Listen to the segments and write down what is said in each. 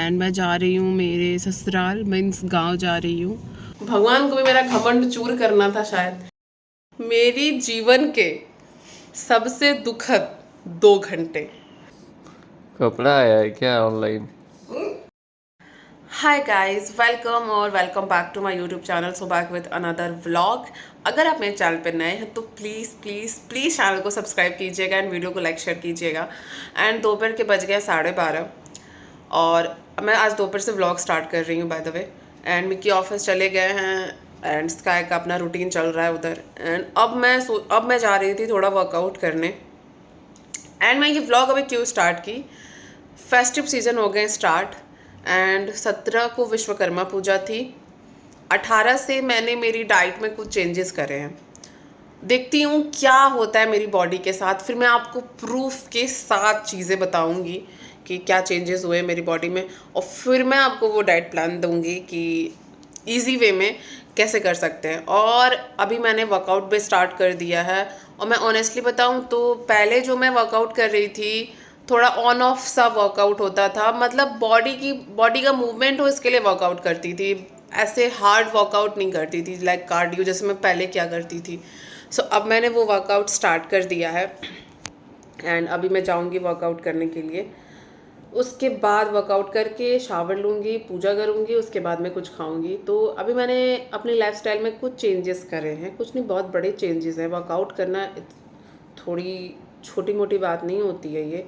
And मैं जा रही हूँ मेरे ससुराल, मीन्स गांव जा रही हूँ। भगवान को भी मेरा घमंड चूर करना था शायद। मेरी जीवन के सबसे दुखद 2 घंटे। कपड़ा आया है क्या ऑनलाइन? हाय गाइस, वेलकम और welcome back to my YouTube channel. So back with another vlog. अगर आप मेरे चैनल पर नए हैं तो प्लीज़ प्लीज़ प्लीज़ चैनल को सब्सक्राइब कीजिएगा एंड वीडियो को लाइक शेयर कीजिएगा। एंड दोपहर के बज गए 12:30 और मैं आज दोपहर से व्लॉग स्टार्ट कर रही हूँ by the way. And Mickey office चले गए हैं एंड स्काई का अपना रूटीन चल रहा है उधर। एंड अब मैं जा रही थी थोड़ा वर्कआउट करने। एंड मैं ये व्लॉग अभी क्यों स्टार्ट की, फेस्टिव सीज़न हो गए स्टार्ट एंड 17 को विश्वकर्मा पूजा थी। 18 से मैंने मेरी डाइट में कुछ चेंजेस करे हैं। देखती हूँ क्या होता है मेरी बॉडी के साथ, फिर मैं आपको प्रूफ के साथ चीज़ें बताऊँगी कि क्या चेंजेस हुए मेरी बॉडी में, और फिर मैं आपको वो डाइट प्लान दूँगी कि इजी वे में कैसे कर सकते हैं। और अभी मैंने वर्कआउट भी स्टार्ट कर दिया है। और मैं ऑनेस्टली बताऊँ तो पहले जो मैं वर्कआउट कर रही थी थोड़ा ऑन ऑफ सा वर्कआउट होता था, मतलब बॉडी का मूवमेंट हो इसके लिए वर्कआउट करती थी, ऐसे हार्ड वर्कआउट नहीं करती थी लाइक कार्डियो जैसे मैं पहले क्या करती थी। सो अब मैंने वो वर्कआउट स्टार्ट कर दिया है एंड अभी मैं जाऊंगी वर्कआउट करने के लिए। उसके बाद वर्कआउट करके शावर लूँगी, पूजा करूँगी, उसके बाद मैं कुछ खाऊँगी। तो अभी मैंने अपनी लाइफस्टाइल में कुछ चेंजेस करे हैं, कुछ नहीं बहुत बड़े चेंजेस हैं। वर्कआउट करना थोड़ी छोटी मोटी बात नहीं होती है, ये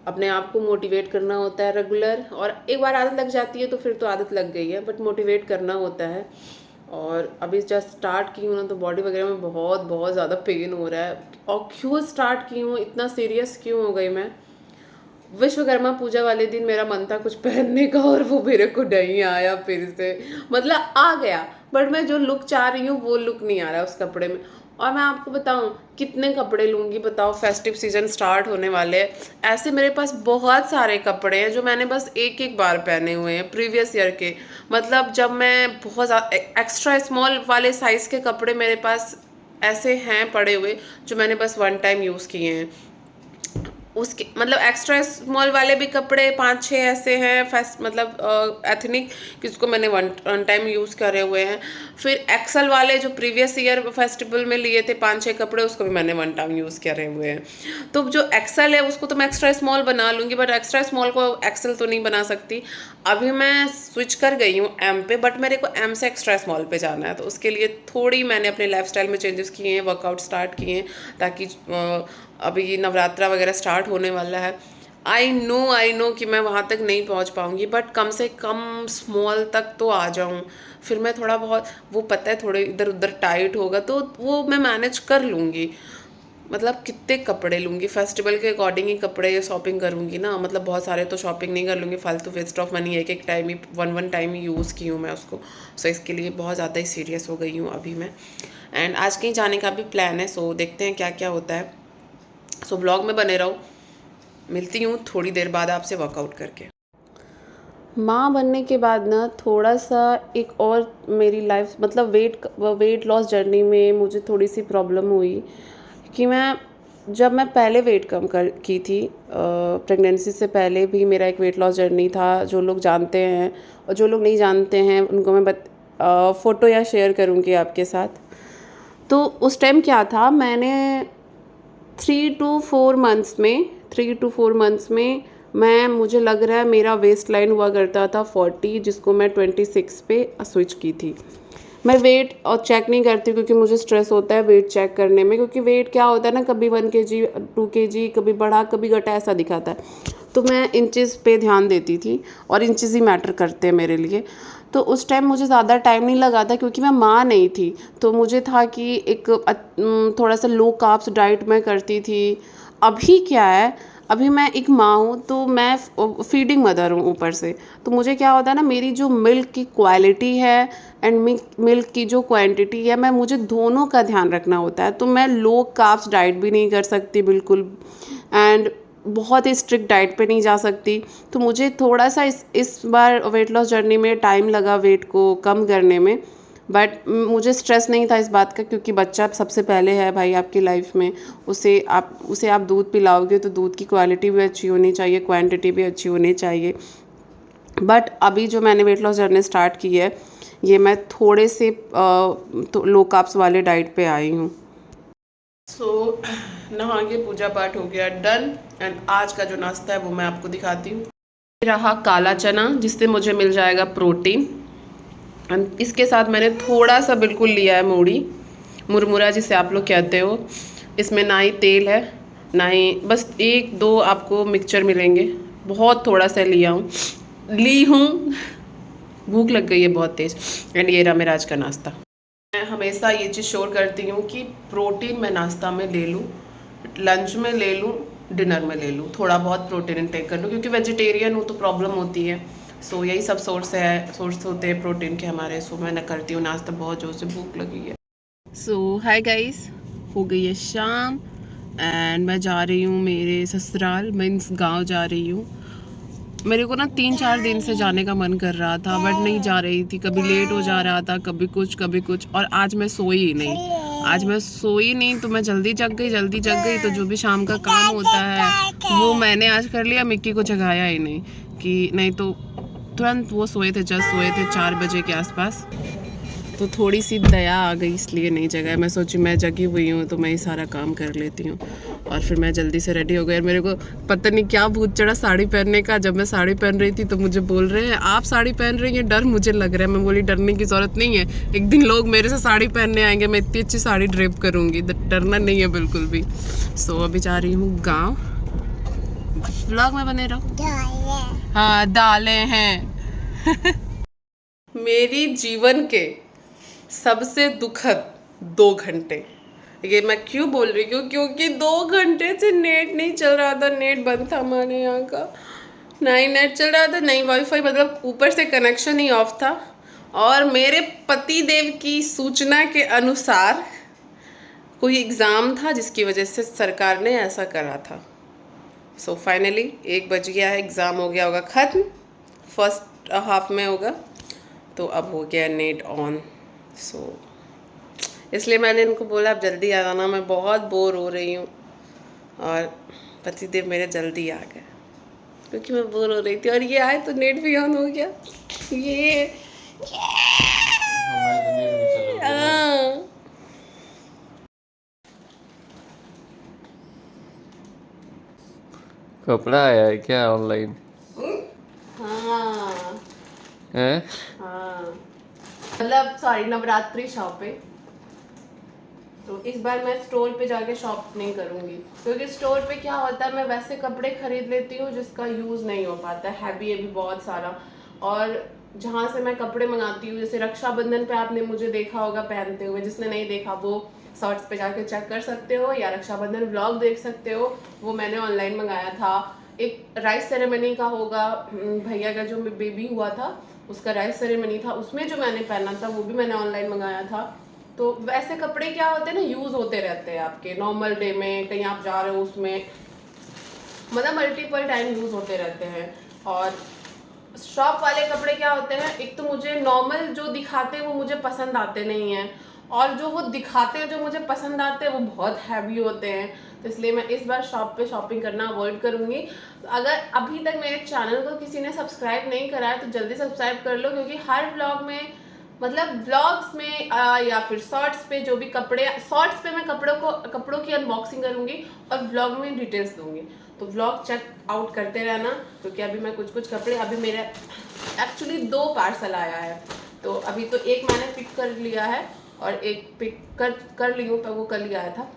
अपने आप को मोटिवेट करना होता है रेगुलर। और एक बार आदत लग जाती है तो फिर तो आदत लग गई है, बट मोटिवेट करना होता है। और अभी जस्ट स्टार्ट की हूँ ना तो बॉडी वगैरह में बहुत बहुत ज़्यादा पेन हो रहा है। और क्यों स्टार्ट की हूँ, इतना सीरियस क्यों हो गई मैं, विश्वकर्मा पूजा वाले दिन मेरा मन था कुछ पहनने का और वो मेरे को नहीं आया फिर से, मतलब आ गया बट मैं जो लुक चाह रही हूँ वो लुक नहीं आ रहा उस कपड़े में। और मैं आपको बताऊँ कितने कपड़े लूँगी बताओ, फेस्टिव सीजन स्टार्ट होने वाले हैं। ऐसे मेरे पास बहुत सारे कपड़े हैं जो मैंने बस एक एक बार पहने हुए हैं प्रीवियस ईयर के, मतलब जब मैं बहुत एक्स्ट्रा स्मॉल वाले साइज़ के कपड़े मेरे पास ऐसे हैं पड़े हुए जो मैंने बस वन टाइम यूज़ किए हैं। उसके मतलब एक्स्ट्रा स्मॉल वाले भी कपड़े 5-6 ऐसे हैं फेस्ट मतलब एथनिक, किसको मैंने वन टाइम यूज़ करे हुए हैं। फिर एक्सल वाले जो प्रीवियस ईयर फेस्टिवल में लिए थे 5-6 कपड़े, उसको भी मैंने वन टाइम यूज़ करे हुए हैं। तो जो एक्सल है उसको तो मैं एक्स्ट्रा स्मॉल बना लूँगी, बट एक्स्ट्रा स्मॉल को एक्सल तो नहीं बना सकती। अभी मैं स्विच कर गई हूँ एम पे, बट मेरे को एम से एक्स्ट्रा स्मॉल पे जाना है, तो उसके लिए थोड़ी मैंने अपने लाइफस्टाइल में चेंजेस किए हैं, वर्कआउट स्टार्ट किए हैं ताकि अभी नवरात्रा वगैरह स्टार्ट होने वाला है। आई नो कि मैं वहाँ तक नहीं पहुँच पाऊँगी, बट कम से कम स्मॉल तक तो आ जाऊँ। फिर मैं थोड़ा बहुत वो पता है थोड़े इधर उधर टाइट होगा तो वो मैं मैनेज कर लूँगी। मतलब कितने कपड़े लूँगी, फेस्टिवल के अकॉर्डिंग ही कपड़े शॉपिंग करूँगी ना, मतलब बहुत सारे तो शॉपिंग नहीं कर लूँगी, फालतू वेस्ट ऑफ मनी, एक एक टाइम ही वन टाइम ही यूज़ की हूँ मैं उसको। सो इसके लिए बहुत ज़्यादा ही सीरियस हो गई हूँ अभी मैं। एंड आज कहीं जाने का भी प्लान है, सो देखते हैं क्या क्या होता है। सो ब्लॉग में बने रहो, मिलती हूँ थोड़ी देर बाद आपसे वर्कआउट करके। माँ बनने के बाद ना थोड़ा सा एक और मेरी लाइफ मतलब वेट लॉस जर्नी में मुझे थोड़ी सी प्रॉब्लम हुई कि जब मैं पहले वेट कम की थी, प्रेगनेंसी से पहले भी मेरा एक वेट लॉस जर्नी था, जो लोग जानते हैं और जो लोग नहीं जानते हैं उनको मैं फ़ोटो या शेयर करूँगी आपके साथ। तो उस टाइम क्या था, मैंने 3 to 4 मंथ्स में मुझे लग रहा है मेरा वेस्ट लाइन हुआ करता था 40, जिसको मैं 26 पे स्विच की थी। मैं वेट और चेक नहीं करती क्योंकि मुझे स्ट्रेस होता है वेट चेक करने में, क्योंकि वेट क्या होता है ना, कभी 1 kg 2 kg कभी बढ़ा कभी घटा ऐसा दिखाता है। तो मैं इंचेस पे ध्यान देती थी और इंचेस ही मैटर करते हैं मेरे लिए। तो उस टाइम मुझे ज़्यादा टाइम नहीं लगा था क्योंकि मैं माँ नहीं थी, तो मुझे था कि एक थोड़ा सा लो कार्ब्स डाइट मैं करती थी। अभी क्या है, अभी मैं एक माँ हूँ तो मैं फीडिंग मदर हूँ ऊपर से, तो मुझे क्या होता है ना, मेरी जो मिल्क की क्वालिटी है एंड मिल्क की जो क्वांटिटी है, मुझे दोनों का ध्यान रखना होता है। तो मैं लो कार्ब्स डाइट भी नहीं कर सकती बिल्कुल, एंड बहुत ही स्ट्रिक्ट डाइट पे नहीं जा सकती। तो मुझे थोड़ा सा इस बार वेट लॉस जर्नी में टाइम लगा वेट को कम करने में, बट मुझे स्ट्रेस नहीं था इस बात का क्योंकि बच्चा सबसे पहले है भाई आपकी लाइफ में। उसे आप दूध पिलाओगे तो दूध की क्वालिटी भी अच्छी होनी चाहिए, क्वांटिटी भी अच्छी होनी चाहिए। बट अभी जो मैंने वेट लॉस जर्नी स्टार्ट की है, ये मैं थोड़े से लो कार्ब्स वाले डाइट पे आई हूँ। सो नहा के पूजा पाठ हो गया डन, एंड आज का जो नाश्ता है वो मैं आपको दिखाती हूँ। रहा काला चना, जिससे मुझे मिल जाएगा प्रोटीन, एंड इसके साथ मैंने थोड़ा सा बिल्कुल लिया है मूढ़ी, मुरमुरा जिसे आप लोग कहते हो। इसमें ना ही तेल है ना ही, बस 1-2 आपको मिक्सचर मिलेंगे, बहुत थोड़ा सा ली हूँ। भूख लग गई है बहुत तेज़। एंड ये रहा मेरा आज का नाश्ता। मैं हमेशा ये चीज़ श्योर करती हूँ कि प्रोटीन मैं नाश्ता में ले लूँ, लंच में ले लूँ, डिनर में ले लूँ, थोड़ा बहुत प्रोटीन इनटेक कर लूँ, क्योंकि वेजिटेरियन हूँ तो प्रॉब्लम होती है। सो यही सब सोर्स होते हैं प्रोटीन के हमारे। सो मैं करती हूँ नाश्ता, बहुत जोर से भूख लगी है। सो हाय गाइस, हो गई है शाम एंड मैं जा रही हूँ मेरे ससुराल, मीन्स गांव जा रही हूँ। मेरे को ना 3-4 दिन से जाने का मन कर रहा था, बट नहीं जा रही थी। कभी लेट हो जा रहा था, कभी कुछ, और आज मैं सोई ही नहीं। तो मैं जल्दी जग गई। तो जो भी शाम का काम होता है वो मैंने आज कर लिया। मिक्की को जगाया ही नहीं, कि नहीं तो तुरंत वो सोए थे 4 बजे के आसपास। तो थोड़ी सी दया आ गई, इसलिए नहीं जगाया। मैं सोची मैं जगी हुई हूँ तो मैं ही सारा काम कर लेती हूँ। और फिर मैं जल्दी से रेडी हो गई। और मेरे को पता नहीं क्या भूत चढ़ा साड़ी पहनने का। जब मैं साड़ी पहन रही थी तो मुझे बोल रहे हैं आप साड़ी पहन रही हैं, डर मुझे लग रहा है। मैं बोली डरने की ज़रूरत नहीं है, एक दिन लोग मेरे से साड़ी पहनने आएंगे, मैं इतनी अच्छी साड़ी ड्रेप करूँगी, डरना नहीं है बिल्कुल भी। सो अभी जा रही हूँ गाँव। व्लॉग में बने रहो। हाँ दालें हैं। मेरी जीवन के सबसे दुखद 2 घंटे, ये मैं क्यों बोल रही हूँ, क्योंकि 2 घंटे से नेट नहीं चल रहा था। नेट बंद था हमारे यहाँ का, ना ही नेट चल रहा था, नहीं वाईफाई, मतलब ऊपर से कनेक्शन ही ऑफ था। और मेरे पति देव की सूचना के अनुसार कोई एग्ज़ाम था जिसकी वजह से सरकार ने ऐसा करा था। सो फाइनली 1 बज गया है, एग्ज़ाम हो गया होगा ख़त्म, फर्स्ट हाफ में होगा। तो अब हो गया नेट ऑन। सो इसलिए मैंने इनको बोला अब जल्दी आ जाना, मैं बहुत बोर हो रही हूँ। और पतिदेव मेरे जल्दी आ गए, क्योंकि मैं बोर हो रही थी। और ये आए तो नेट भी ऑन हो गया। ये कपड़ा आया है क्या ऑनलाइन? हाँ है? हाँ, मतलब सॉरी, नवरात्रि शॉपिंग। तो इस बार मैं स्टोर पे जाके शॉप नहीं करूँगी, क्योंकि स्टोर पे क्या होता है, मैं वैसे कपड़े खरीद लेती हूँ जिसका यूज़ नहीं हो पाता, हैवी भी बहुत सारा। और जहाँ से मैं कपड़े मंगाती हूँ, जैसे रक्षाबंधन पे आपने मुझे देखा होगा पहनते हुए, जिसने नहीं देखा वो शॉर्ट्स पे जाके चेक कर सकते हो, या रक्षाबंधन व्लॉग देख सकते हो। वो मैंने ऑनलाइन मंगाया था। एक राइस सेरेमनी का होगा, भैया का जो बेबी हुआ था उसका राइस सेरेमनी था, उसमें जो मैंने पहना था वो भी मैंने ऑनलाइन मंगाया था। तो वैसे कपड़े क्या होते हैं ना, यूज़ होते रहते हैं आपके नॉर्मल डे में, कहीं आप जा रहे हो उसमें, मतलब मल्टीपल टाइम यूज़ होते रहते हैं। और शॉप वाले कपड़े क्या होते हैं, एक तो मुझे नॉर्मल जो दिखाते हैं वो मुझे पसंद आते नहीं हैं, और जो वो दिखाते हैं जो मुझे पसंद आते हैं वो बहुत हैवी होते हैं। तो इसलिए मैं इस बार शॉप पे शॉपिंग करना अवॉइड करूँगी। तो अगर अभी तक मेरे चैनल को किसी ने सब्सक्राइब नहीं करा है तो जल्दी सब्सक्राइब कर लो, क्योंकि हर व्लॉग में, मतलब व्लॉग्स में या फिर शॉर्ट्स पे जो भी कपड़े, शॉर्ट्स पे मैं कपड़ों की अनबॉक्सिंग करूँगी और व्लॉग में डिटेल्स दूँगी। तो व्लॉग चेक आउट करते रहना, क्योंकि अभी मैं कुछ कपड़े, अभी मेरे एक्चुअली 2 पार्सल आया है। तो अभी तो एक मैंने पिक कर लिया है और एक पिक कर ली हूँ, पर वो कल ही आया था।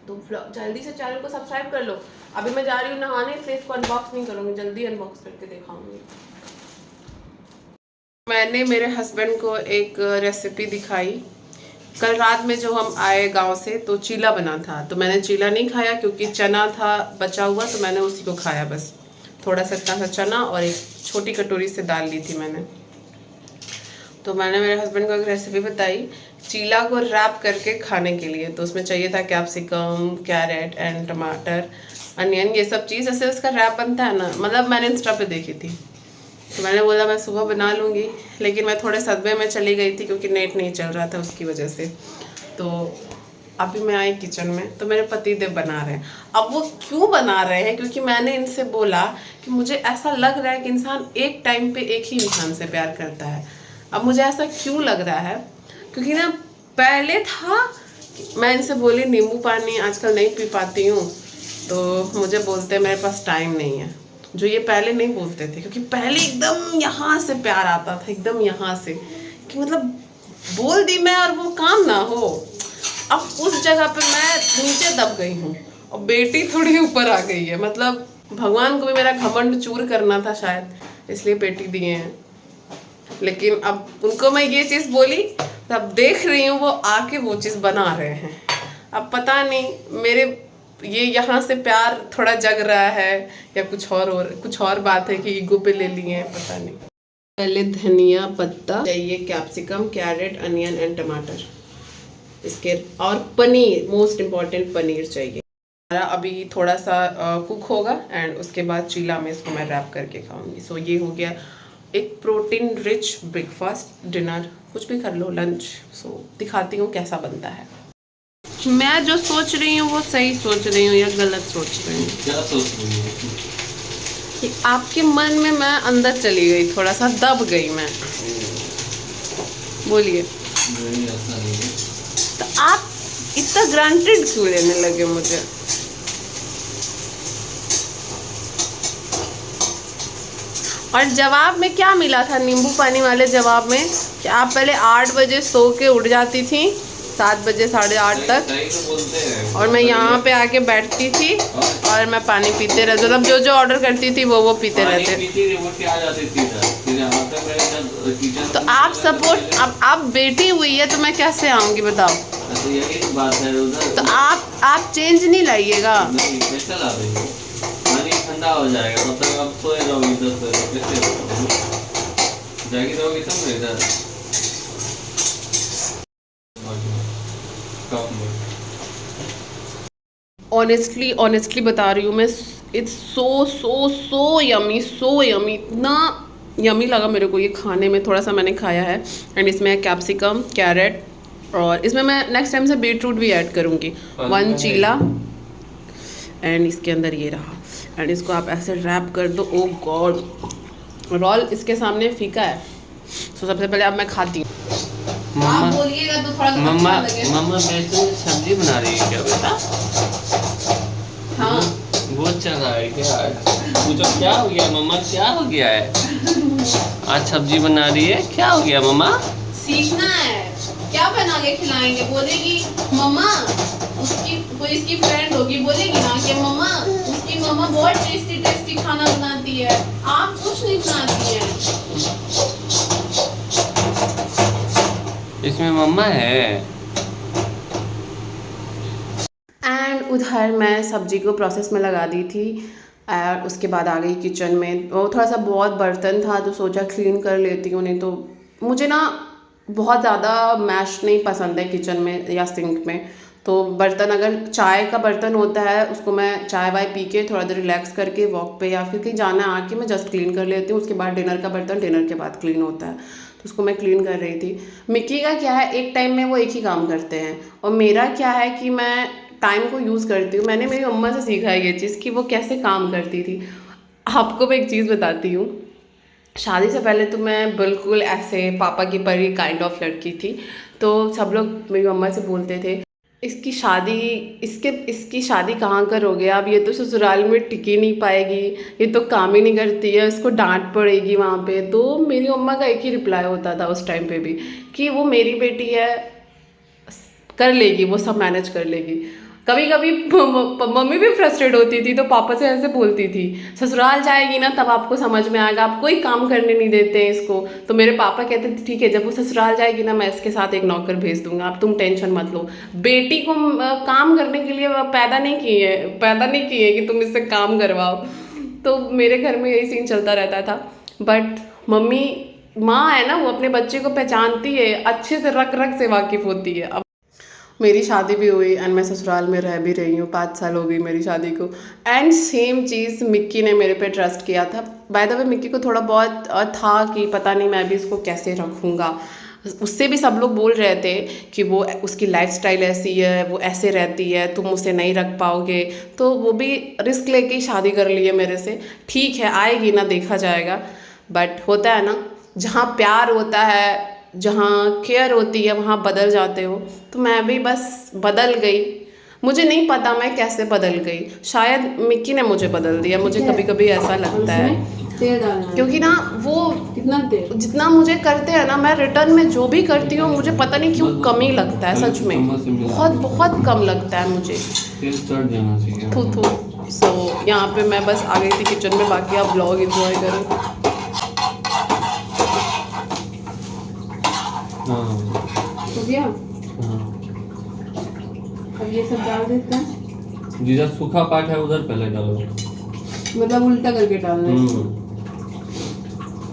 तो जल्दी से चैनल को सब्सक्राइब कर लो। अभी मैं जा रही हूँ नहाने, इसलिए इसको अनबॉक्स नहीं करूँगी, जल्दी अनबॉक्स करके दिखाऊंगी। मैंने मेरे हस्बैंड को एक रेसिपी दिखाई। कल रात में जो हम आए गांव से तो चीला बना था, तो मैंने चीला नहीं खाया क्योंकि चना था बचा हुआ, तो मैंने उसी को खाया बस। थोड़ा सा इतना सा चना और एक छोटी कटोरी से दाल ली थी मैंने। तो मैंने मेरे हस्बैंड को एक रेसिपी बताई चीला को रैप करके खाने के लिए। तो उसमें चाहिए था कैप्सिकम, कैरेट एंड टमाटर, अनियन, ये सब चीज़। जैसे उसका रैप बनता है ना, मतलब मैंने इंस्टा पे देखी थी, तो मैंने बोला मैं सुबह बना लूँगी। लेकिन मैं थोड़े सदमे में चली गई थी क्योंकि नेट नहीं चल रहा था उसकी वजह से। तो अभी मैं आई किचन में तो मेरे पति देव बना रहे हैं। अब वो क्यों बना रहे हैं, क्योंकि मैंने इनसे बोला कि मुझे ऐसा लग रहा है कि इंसान एक टाइम पे एक ही इंसान से प्यार करता है। अब मुझे ऐसा क्यों लग रहा है, क्योंकि ना पहले था मैं इनसे बोली नींबू पानी आजकल नहीं पी पाती हूँ, तो मुझे बोलते मेरे पास टाइम नहीं है, जो ये पहले नहीं बोलते थे। क्योंकि पहले एकदम यहाँ से प्यार आता था, एकदम यहाँ से कि मतलब बोल दी मैं और वो काम ना हो। अब उस जगह पे मैं नीचे दब गई हूँ और बेटी थोड़ी ऊपर आ गई है। मतलब भगवान को भी मेरा घमंड चूर करना था शायद, इसलिए बेटी दिए हैं। लेकिन अब उनको मैं ये चीज़ बोली, तब देख रही हूँ वो आके वो चीज़ बना रहे हैं। अब पता नहीं मेरे ये यहाँ से प्यार थोड़ा जग रहा है या कुछ और बात है कि ईगो पे ले लिए हैं, पता नहीं। पहले धनिया पत्ता चाहिए, कैप्सिकम, कैरेट, अनियन एंड टमाटर इसके, और पनीर, मोस्ट इम्पॉर्टेंट पनीर चाहिए। हमारा अभी थोड़ा सा कुक होगा एंड उसके बाद चीला में इसको मैं रैप करके खाऊंगी। सो ये हो गया एक प्रोटीन रिच ब्रेकफास्ट, डिनर, कुछ भी कर लो, लंच। सो दिखाती हूँ कैसा बनता है। मैं जो सोच रही हूँ वो सही सोच रही हूँ या गलत सोच रही हूँ? क्या सोच रही है? कि आपके मन में मैं अंदर चली गई, थोड़ा सा दब गई मैं। बोलिए। नहीं, ऐसा नहीं है। तो आप इतना ग्रांटेड क्यों लेने लगे मुझे? और जवाब में क्या मिला था नींबू पानी वाले जवाब में कि आप पहले 8 बजे सो के उठ जाती थी, 7 बजे 8:30 तक, और मैं यहाँ पे आके बैठती थी और मैं पानी पीते रहते, मतलब जो जो ऑर्डर करती थी वो पीते रहते। तो आप सपोर्ट, अब आप बेटी हुई है तो मैं कैसे आऊँगी बताओ? बात है उधर। तो आप चेंज नहीं लाइएगा। ठंडा हो जाएगा तब तक आप सोए रहोगे, इधर से कैसे जाएगी रहोगी तब इधर। ऑनेस्टली बता रही हूँ मैं, इट्स सो यमी, इतना यमी लगा मेरे को ये खाने में। थोड़ा सा मैंने खाया है एंड इसमें है कैप्सिकम, कैरेट, और इसमें मैं नेक्स्ट टाइम से बीटरूट भी ऐड करूँगी, 1 चीला, एंड इसके अंदर ये रहा। एंड इसको आप ऐसे रैप कर दो। ओ गॉड, रोल इसके सामने फीका है। तो सबसे पहले अब मैं खाती हूँ। आप बोलिएगा तो थोड़ा सा अच्छा लगे। मम्मा बेसन सब्जी बना रही है क्या बेटा? हाँ, बहुत चल रहा है क्या? पूछो क्या हो गया मम्मा, क्या हो गया है? आज सब्जी बना रही है, क्या हो गया मम्मा? सीखना है, क्या बना के खिलाएंगे? बोलेगी मम्मा, उसकी कोई इसकी फ्रेंड होगी, बोलेगी ना कि मम्मा उसकी मम्मा बहुत टेस्टी खाना बनाती है, आप कुछ नहीं बनाती हैं। इसमें मम्मा है। एंड उधर मैं सब्जी को प्रोसेस में लगा दी थी और उसके बाद आ गई किचन में। वो थोड़ा सा बहुत बर्तन था तो सोचा क्लीन कर लेती हूँ, नहीं तो मुझे ना बहुत ज़्यादा मैश नहीं पसंद है किचन में या सिंक में। तो बर्तन, अगर चाय का बर्तन होता है उसको मैं चाय वाय पी के थोड़ा देर रिलैक्स करके वॉक पे या फिर कहीं जाना आके मैं जस्ट क्लीन कर लेती हूँ। उसके बाद डिनर का बर्तन डिनर के बाद क्लीन होता है, तो उसको मैं क्लीन कर रही थी। मिक्की का क्या है, एक टाइम में वो एक ही काम करते हैं, और मेरा क्या है कि मैं टाइम को यूज़ करती हूँ। मैंने मेरी मम्मा से सीखा है ये चीज़ कि वो कैसे काम करती थी। आपको मैं एक चीज़ बताती हूँ, शादी से पहले तो मैं बिल्कुल ऐसे पापा की परी काइंड ऑफ लड़की थी। तो सब लोग मेरी मम्मा से बोलते थे इसकी शादी कहाँ करोगे अब, ये तो ससुराल में टिक ही नहीं पाएगी, ये तो काम ही नहीं करती है, इसको डांट पड़ेगी वहाँ पे। तो मेरी मम्मा का एक ही रिप्लाई होता था उस टाइम पे भी कि वो मेरी बेटी है, कर लेगी, वो सब मैनेज कर लेगी। कभी कभी मम्मी भी फ्रस्ट्रेट होती थी तो पापा से ऐसे बोलती थी, ससुराल जाएगी ना तब आपको समझ में आएगा, आप कोई काम करने नहीं देते हैं इसको। तो मेरे पापा कहते थे ठीक है, जब वो ससुराल जाएगी ना मैं इसके साथ एक नौकर भेज दूंगा, आप तुम टेंशन मत लो। बेटी को काम करने के लिए पैदा नहीं किए कि तुम इससे काम करवाओ। तो मेरे घर में यही सीन चलता रहता था। बट मम्मी माँ है ना, वो अपने बच्चे को पहचानती है, अच्छे से रग रग से वाकिफ़ होती है। अब मेरी शादी भी हुई एंड मैं ससुराल में रह भी रही हूँ, 5 साल हो गई मेरी शादी को। एंड सेम चीज़ मिक्की ने मेरे पे ट्रस्ट किया था। बाय द वे मिक्की को थोड़ा बहुत था कि पता नहीं मैं भी इसको कैसे रखूँगा, उससे भी सब लोग बोल रहे थे कि वो उसकी लाइफस्टाइल ऐसी है, वो ऐसे रहती है, तुम उसे नहीं रख पाओगे। तो वो भी रिस्क लेके ही शादी कर ली है मेरे से। ठीक है, आएगी ना, देखा जाएगा। बट होता है ना, जहाँ प्यार होता है, जहाँ केयर होती है, वहाँ बदल जाते हो। तो मैं भी बस बदल गई। मुझे नहीं पता मैं कैसे बदल गई, शायद मिक्की ने मुझे बदल दिया, मुझे कभी कभी ऐसा लगता है। तेल डालना है। क्योंकि ना वो कितना तेल? जितना मुझे करते हैं ना, मैं रिटर्न में जो भी करती हूँ मुझे पता नहीं क्यों कम ही लगता है। सच में बहुत बहुत कम लगता है मुझे। तेल चढ़ जाना चाहिए। थू थू। सो यहाँ पे मैं बस आ गई थी किचन में, बाकी आप व्लॉग एंजॉय करो। हाँ हो गया? हाँ। अब ये सब डाल देते हैं। जिधर सूखा पार्ट है उधर पहले डालो। मतलब उल्टा करके डालना है इसको।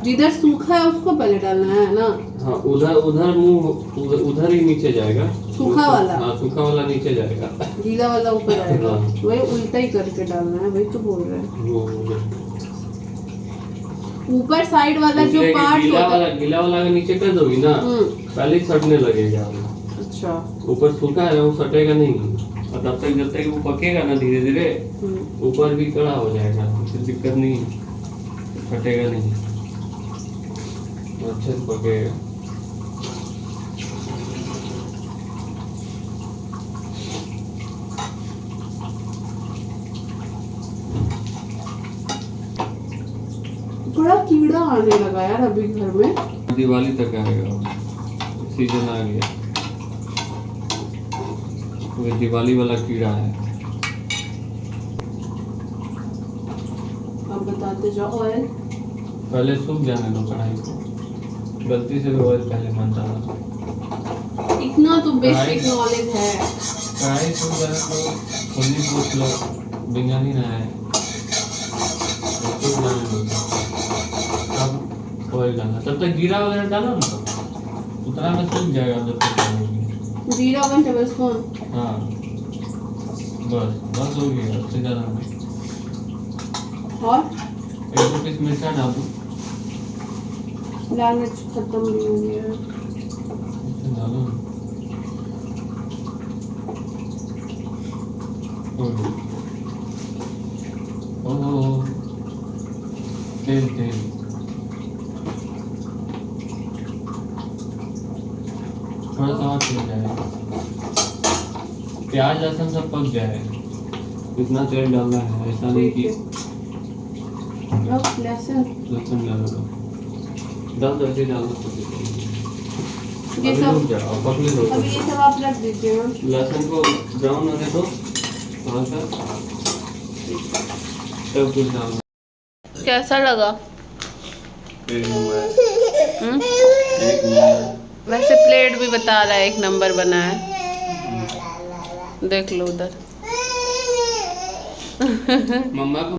जिधर सूखा है उसको पहले डालना है ना? हाँ, उधर उधर मुंह उधर ही नीचे जाएगा। सूखा वाला? हाँ, सूखा वाला नीचे जाएगा। गीला वाला ऊपर आएगा। हाँ। वही उल्टा ही करके डालना है, वही तो बोल रहे हैं। वो ऊपर साइड वाला जो पार्ट गीला होता वाला गीला वाला नीचे कर दोगी ना, पहले ही सटने लगेगा। अच्छा। ऊपर सूखा है वो सटेगा नहीं, और तब तक जब तक वो पकेगा ना धीरे धीरे ऊपर भी कड़ा हो जाएगा, फिर दिक्कत नहीं, फटेगा नहीं, अच्छे से पकेगा। बड़ा कीड़ा आने लगा यार अभी घर में। दिवाली तक आएगा, सीजन आ गया। वो दिवाली वाला कीड़ा है। अब बताते जाओ। ऑयल पहले सूख जाने दो कढ़ाई को, गलती से भी ऑयल पहले मत डालना। इतना तो बेसिक नॉलेज है। कढ़ाई सूख जाने तो खुली पूछ लो, बिरयानी ना है, सूख जाने दो, तब ऑयल डालना। तब तक जीरा वगैरह डालो ना, उतना में सूख जाएगा जब तक डालोगे। जीरा 1 टेबलस्पून। हाँ बस बस हो गया, उससे ज़्यादा नहीं। और 1-2 पीस मिर्चा डाल दो। लाल मिर्च खत्म नहीं हो गया। डालो। ओह तेल तेल थोड़ा सा और तेल जाए, प्याज लहसुन सब पक जाए, इतना तेल डालना है, ऐसा नहीं कि लहसुन लहसुन डाल दो, ऐसे डाल दो। ये अभी सब रुक जाओ, पकने दो। अभी ये सब आप रख दीजिएगा। लहसुन को ब्राउन होने दो थोड़ा सा, तब कुछ डालना। कैसा लगा? एक नंबर। वैसे प्लेट भी बता रहा है 1 नंबर बना है, देख लो उधर। मम्मा को